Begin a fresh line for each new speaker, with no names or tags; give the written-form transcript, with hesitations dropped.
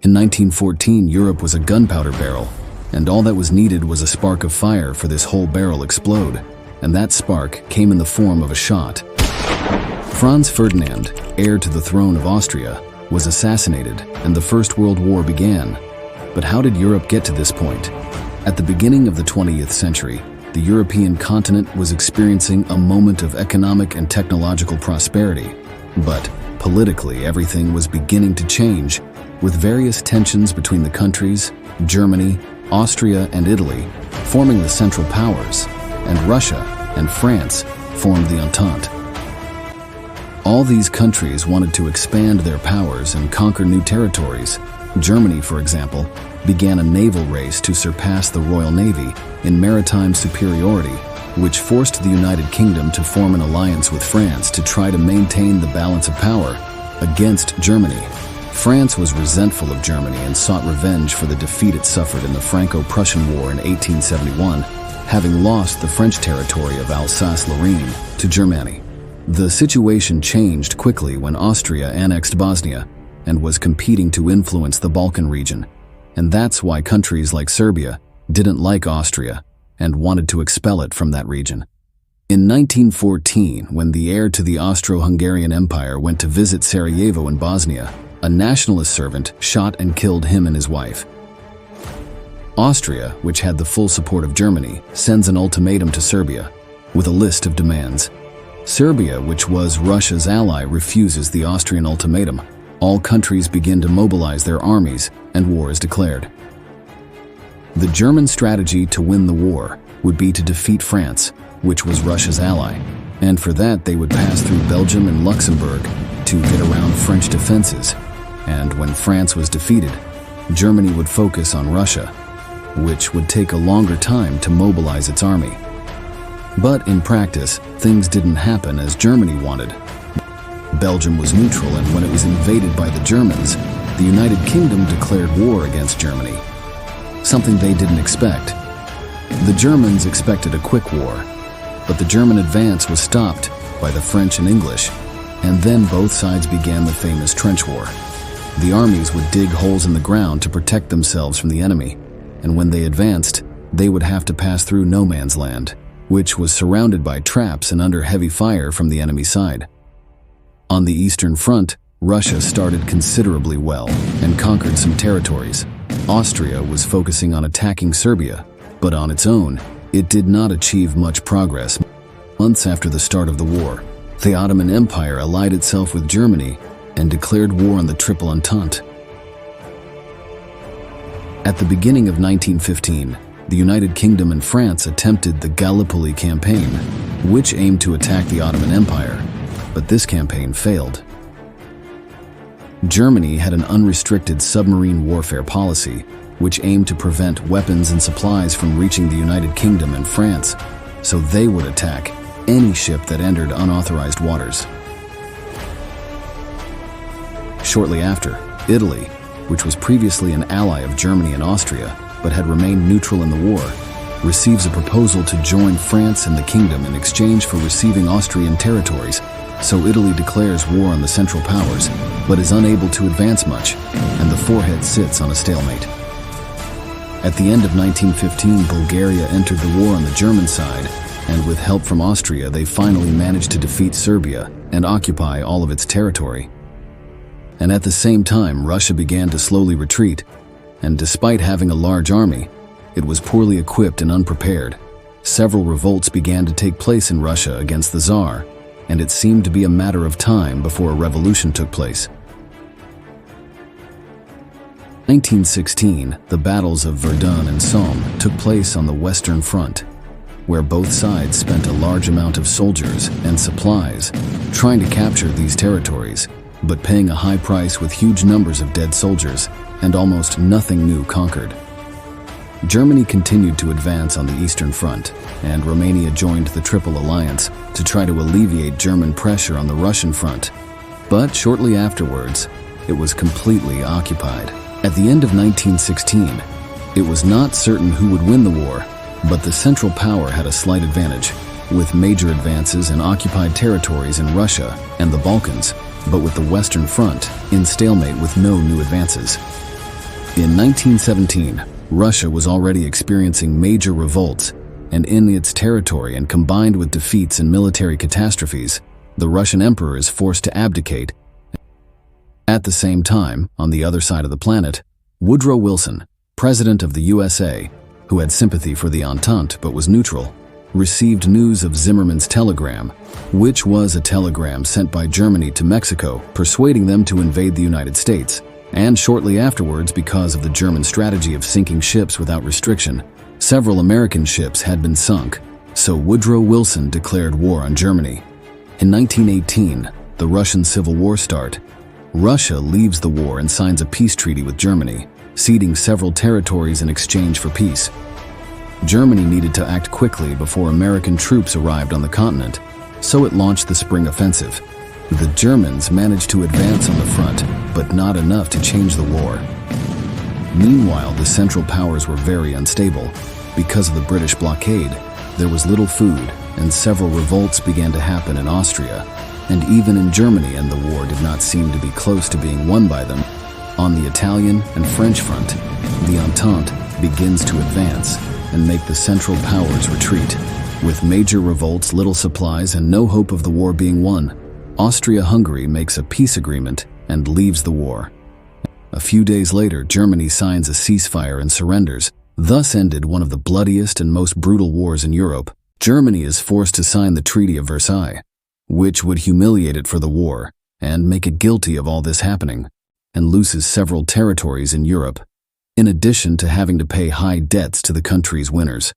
In 1914, Europe was a gunpowder barrel, and all that was needed was a spark of fire for this whole barrel explode, and that spark came in the form of a shot. Franz Ferdinand, heir to the throne of Austria, was assassinated, and the First World War began. But how did Europe get to this point? At the beginning of the 20th century, the European continent was experiencing a moment of economic and technological prosperity. But politically, everything was beginning to change, with various tensions between the countries, Germany, Austria, and Italy, forming the Central Powers, and Russia and France formed the Entente. All these countries wanted to expand their powers and conquer new territories. Germany, for example, began a naval race to surpass the Royal Navy in maritime superiority, which forced the United Kingdom to form an alliance with France to try to maintain the balance of power against Germany. France was resentful of Germany and sought revenge for the defeat it suffered in the Franco-Prussian War in 1871, having lost the French territory of Alsace-Lorraine to Germany. The situation changed quickly when Austria annexed Bosnia and was competing to influence the Balkan region. And that's why countries like Serbia didn't like Austria and wanted to expel it from that region. In 1914, when the heir to the Austro-Hungarian Empire went to visit Sarajevo in Bosnia, a nationalist servant shot and killed him and his wife. Austria, which had the full support of Germany, sends an ultimatum to Serbia with a list of demands. Serbia, which was Russia's ally, refuses the Austrian ultimatum. All countries begin to mobilize their armies, and war is declared. The German strategy to win the war would be to defeat France, which was Russia's ally, and for that they would pass through Belgium and Luxembourg to get around French defenses. And when France was defeated, Germany would focus on Russia, which would take a longer time to mobilize its army. But in practice, things didn't happen as Germany wanted. Belgium was neutral, and when it was invaded by the Germans, the United Kingdom declared war against Germany, something they didn't expect. The Germans expected a quick war, but the German advance was stopped by the French and English, and then both sides began the famous trench war. The armies would dig holes in the ground to protect themselves from the enemy, and when they advanced, they would have to pass through no man's land, which was surrounded by traps and under heavy fire from the enemy side. On the Eastern Front, Russia started considerably well and conquered some territories. Austria was focusing on attacking Serbia, but on its own, it did not achieve much progress. Months after the start of the war, the Ottoman Empire allied itself with Germany and declared war on the Triple Entente. At the beginning of 1915, the United Kingdom and France attempted the Gallipoli campaign, which aimed to attack the Ottoman Empire, but this campaign failed. Germany had an unrestricted submarine warfare policy, which aimed to prevent weapons and supplies from reaching the United Kingdom and France, so they would attack any ship that entered unauthorized waters. Shortly after, Italy, which was previously an ally of Germany and Austria, but had remained neutral in the war, receives a proposal to join France and the kingdom in exchange for receiving Austrian territories, so Italy declares war on the Central Powers, but is unable to advance much, and the forehead sits on a stalemate. At the end of 1915, Bulgaria entered the war on the German side, and with help from Austria, they finally managed to defeat Serbia and occupy all of its territory. And at the same time, Russia began to slowly retreat, and despite having a large army, it was poorly equipped and unprepared. Several revolts began to take place in Russia against the Tsar, and it seemed to be a matter of time before a revolution took place. 1916, the battles of Verdun and Somme took place on the Western Front, where both sides spent a large amount of soldiers and supplies trying to capture these territories, but paying a high price with huge numbers of dead soldiers and almost nothing new conquered. Germany continued to advance on the Eastern Front, and Romania joined the Triple Alliance to try to alleviate German pressure on the Russian front. But shortly afterwards, it was completely occupied. At the end of 1916, it was not certain who would win the war, but the Central Power had a slight advantage, with major advances in occupied territories in Russia and the Balkans, but with the Western Front in stalemate with no new advances. In 1917, Russia was already experiencing major revolts, and in its territory and combined with defeats and military catastrophes, the Russian emperor is forced to abdicate. At the same time, on the other side of the planet, Woodrow Wilson, president of the USA, who had sympathy for the Entente but was neutral, received news of Zimmermann's telegram, which was a telegram sent by Germany to Mexico persuading them to invade the United States. And shortly afterwards, because of the German strategy of sinking ships without restriction, several American ships had been sunk, so Woodrow Wilson declared war on Germany. In 1918, the Russian Civil War starts. Russia leaves the war and signs a peace treaty with Germany, ceding several territories in exchange for peace. Germany needed to act quickly before American troops arrived on the continent, so it launched the Spring Offensive. The Germans managed to advance on the front, but not enough to change the war. Meanwhile, the Central Powers were very unstable. Because of the British blockade, there was little food, and several revolts began to happen in Austria, and even in Germany, and the war did not seem to be close to being won by them. On the Italian and French front, the Entente begins to advance and make the Central Powers retreat. With major revolts, little supplies, and no hope of the war being won, Austria-Hungary makes a peace agreement and leaves the war. A few days later, Germany signs a ceasefire and surrenders. Thus ended one of the bloodiest and most brutal wars in Europe. Germany is forced to sign the Treaty of Versailles, which would humiliate it for the war and make it guilty of all this happening, and loses several territories in Europe, in addition to having to pay high debts to the country's winners.